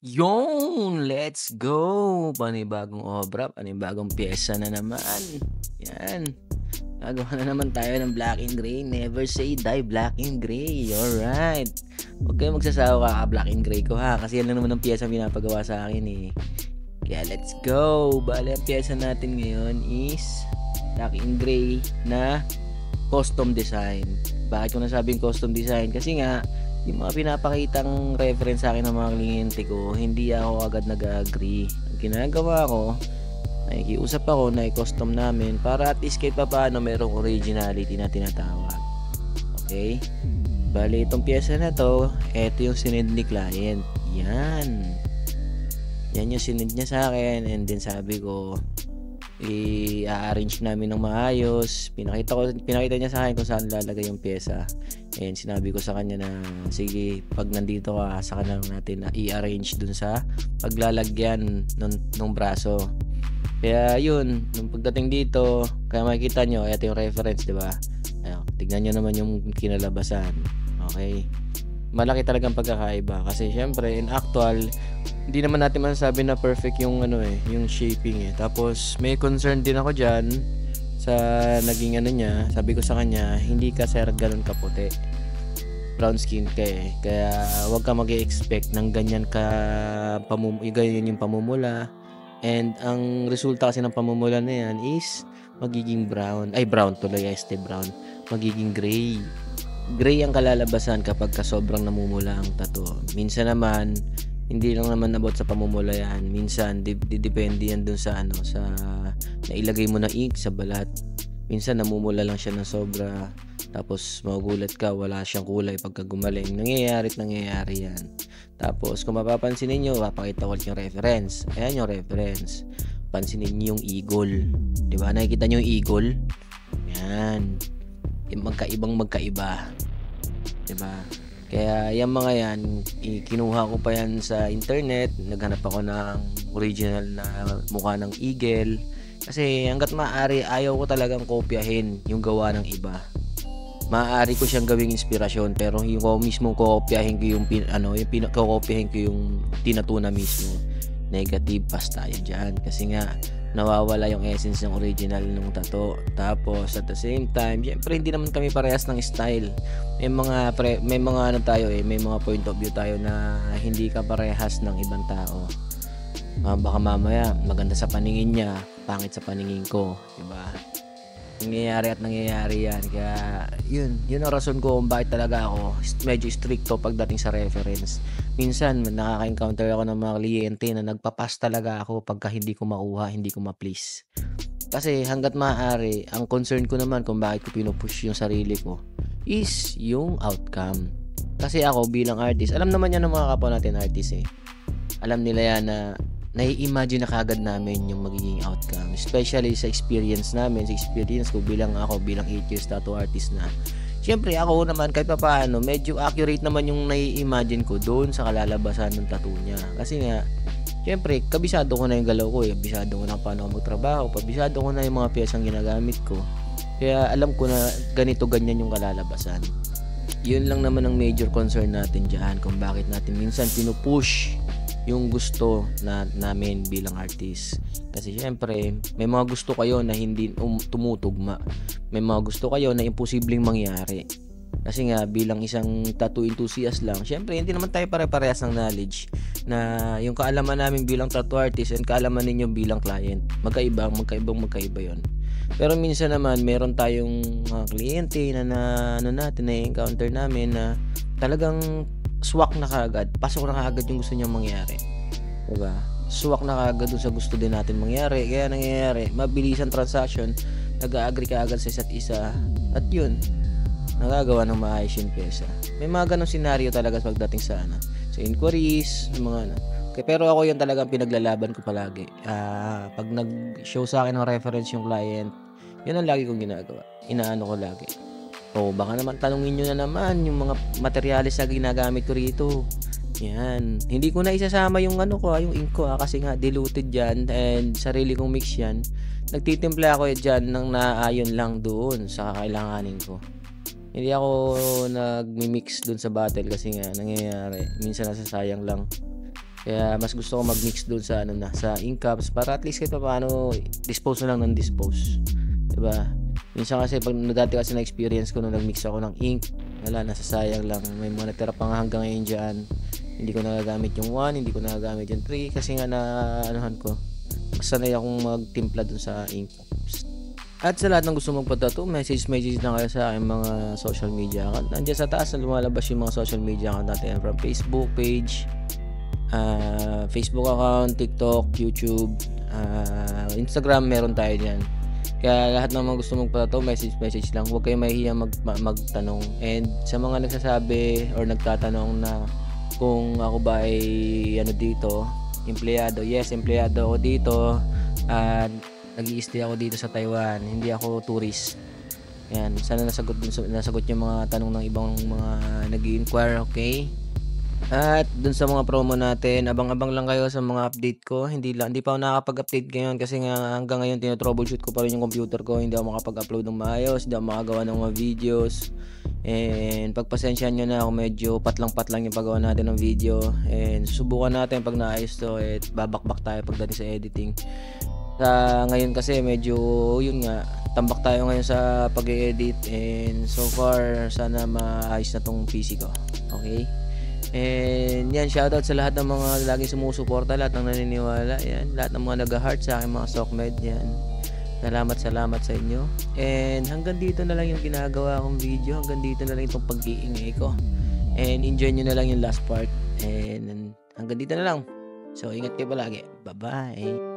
Yun, let's go! Panibagong obra, panibagong piyesa na naman. Yan, gagawa na naman tayo ng black and gray. Never say die, black and gray. Alright. Huwag kayong magsasawa ka-black and gray ko ha. Kasi yan lang naman ang piyesa pinapagawa sa akin eh. Kaya let's go! Bale, ang piyesa natin ngayon is black and gray na custom design. Bakit ko nasabing custom design? Kasi nga, yung mga pinapakitang reference sa akin ng mga kliyente ko, hindi ako agad nag-agree. Ang ginagawa ko, nakikiusap ako na i-custom namin para at least kahit pa paano merong originality na tinatawag. Okay? Bali, itong pyesa na to, eto yung sinend ni client. Yan. Yan yung sinend niya sa akin, and then sabi ko, i-arrange namin ng maayos. Pinakita niya sa akin kung saan lalagay yung pyesa. And sinabi ko sa kanya na sige, pag nandito ka, saka lang natin na i-arrange dun sa paglalagyan ng braso. Kaya yun, nung pagdating dito, kaya makikita nyo, ito yung reference, di ba? Ayun, tignan nyo naman yung kinalabasan. Okay? Malaki talagang pagkakaiba kasi syempre in actual hindi naman natin masasabi na perfect yung yung shaping eh. Tapos may concern din ako diyan sa naging niya. Sabi ko sa kanya, hindi ka sir ganun kaputi. Brown skin ka eh. Kaya wag ka mag-expect ng ganyan ganyan yung pamumula. And ang resulta kasi ng pamumula na yan is magiging brown. Ay, brown tuloy, brown. Magiging gray. Gray ang kalalabasan kapag sobrang namumula ang tattoo. Minsan naman, hindi lang naman about sa pamumula yan. Minsan, depende yan dun sa sa nailagay mo na ink sa balat. Minsan, namumula lang siya ng sobra. Tapos, magugulat ka, wala siyang kulay pagka gumaling. Nangyayari yan. Tapos, kung mapapansin ninyo, papakita ko yung reference. Ayan yung reference. Pansinin niyo yung eagle. Diba? Nakikita niyo yung eagle? Yan. Magkaiba. Diba? Kaya yung mga yan, kinuha ko pa yan sa internet. Naghanap ako ng original na mukha ng eagle. Kasi hanggat maaari, ayaw ko talagang kopyahin yung gawa ng iba. Maaari ko siyang gawing inspirasyon, pero yung ko mismo kokopyahin ko yung kokopyahin ko yung tinatuna mismo. Negative, pass tayo dyan. Kasi nga, nawawala yung essence ng original ng tattoo. Tapos at the same time, syempre hindi naman kami parehas ng style. May mga tayo may mga point of view tayo na hindi ka parehas ng ibang tao. Baka mamaya maganda sa paningin niya, pangit sa paningin ko, di ba? Nangyayari yan. Kaya yun ang rason ko kung bakit talaga ako medyo stricto pagdating sa reference. Minsan nakaka-encounter ako ng mga kliyente na nagpapas talaga ako pagka hindi ko makuha, hindi ko ma-please. Kasi hanggat maaari, ang concern ko naman kung bakit ko pinupush yung sarili ko is yung outcome. Kasi ako bilang artist, alam naman yan ng mga kapwa natin artist eh. Alam nila yan na nai-imagine na kagad namin yung magiging outcome. Especially sa experience namin, sa experience ko bilang 8 years tattoo artist na. Siyempre ako naman kahit pa paano, medyo accurate naman yung nai-imagine ko doon sa kalalabasan ng tattoo niya. Kasi nga, siyempre, kabisado ko na yung galaw ko eh. Kabisado ko na paano ako magtrabaho. Kabisado ko na yung mga piyesang ginagamit ko. Kaya alam ko na ganyan yung kalalabasan. Yun lang naman ang major concern natin dyan kung bakit natin minsan pinupush yung gusto namin bilang artist. Kasi syempre, may mga gusto kayo na hindi tumutugma. May mga gusto kayo na imposibleng mangyari. Kasi nga, bilang isang tattoo enthusiast lang, syempre, hindi naman tayo pare-parehas ng knowledge na yung kaalaman namin bilang tattoo artist and kaalaman ninyo bilang client. Magkaiba yon. Pero minsan naman, meron tayong mga kliyente na na-encounter namin na talagang swak na kagad, pasok na kagad yung gusto niyang mangyari. Diba? Swak na kagad dun sa gusto din natin mangyari. Kaya nangyayari, mabilisan transaction, nag-agree ka agad sa isa't isa. At yun, nagagawa ng maayos yung pyesa. May mga ganong senaryo talaga pagdating sa sa inquiries, mga Okay, pero ako yun talagang pinaglalaban ko palagi. Pag nag-show sa akin ng reference yung client, yun ang lagi kong ginagawa. Inaano ko lagi. Baka naman tanungin nyo na naman yung mga materyales na ginagamit ko rito. Yan. Hindi ko na isasama yung yung ink ko kasi nga diluted yan and sarili kong mix yan. Nagtitimpla ako dyan ng naayon lang doon sa kakailanganin ko. Hindi ako nagmi-mix doon sa bottle kasi nga nangyayari. Minsan nasasayang lang. Kaya mas gusto ko mag-mix do'n sa ano na, sa ink caps para at least kahit papaano dispose na lang ng dispose, 'di ba? Minsan kasi 'pag dati kasi na-experience ko nung nag-mix ako ng ink, wala, nasasayang lang. May mga natira pa nga hanggang ngayon diyan. Hindi ko nagagamit yung 1, hindi ko nagagamit yung 3 kasi nga naanuhan ko, sanay akong magtimpla do'n sa ink caps. At sa lahat ng gusto magpa-tattoo, message lang kayo sa aking mga social media account. Nandiyan sa taas na lumalabas yung mga social media account natin from Facebook page, Facebook account, TikTok, YouTube, Instagram, meron tayo diyan. Kaya lahat ng mga gusto magpa-tattoo, message lang. Huwag kayong mahihiya magtanong. And sa mga nagsasabi or nagtatanong na kung ako ba ay ano dito, empleyado. Yes, empleyado ako dito. At nag-i-stay ako dito sa Taiwan. Hindi ako tourist. Yan, sana nasagot yung mga tanong ng ibang mga nag-i-inquire, okay? At dun sa mga promo natin, abang-abang lang kayo sa mga update ko. Hindi pa ako nakakapag-update ngayon kasi nga hanggang ngayon tinotroubleshoot ko pa rin yung computer ko. Hindi ako makapag-upload ng maayos, hindi ako makagawa ng mga videos. And pagpasensyahan nyo na ako, medyo patlang-patlang yung paggawa natin ng video. And susubukan natin pag naayos to, babakbak tayo pagdating sa editing. Sa ngayon kasi medyo yun nga, tambak tayo ngayon sa pag-edit, and so far sana maayos na tong PC ko. Okay? And yan, shoutout sa lahat ng mga laging sumusuporta, lahat ng naniniwala, yan, lahat ng mga nag-heart sa aking mga Sokmed, yan. Salamat sa inyo. And hanggang dito na lang yung ginagawa kong video, hanggang dito na lang itong pag-iingay ko. And enjoy nyo na lang yung last part. And hanggang dito na lang. So ingat kayo palagi. Bye-bye.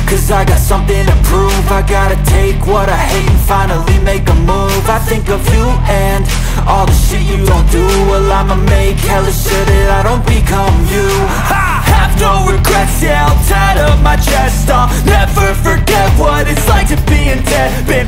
cause I got something to prove. I gotta take what I hate and finally make a move. I think of you and all the shit you don't do. Well, I'ma make hella sure that I don't become you. I have no regrets, yeah, I'll tie up my chest. I'll never forget what it's like to be in debt. Been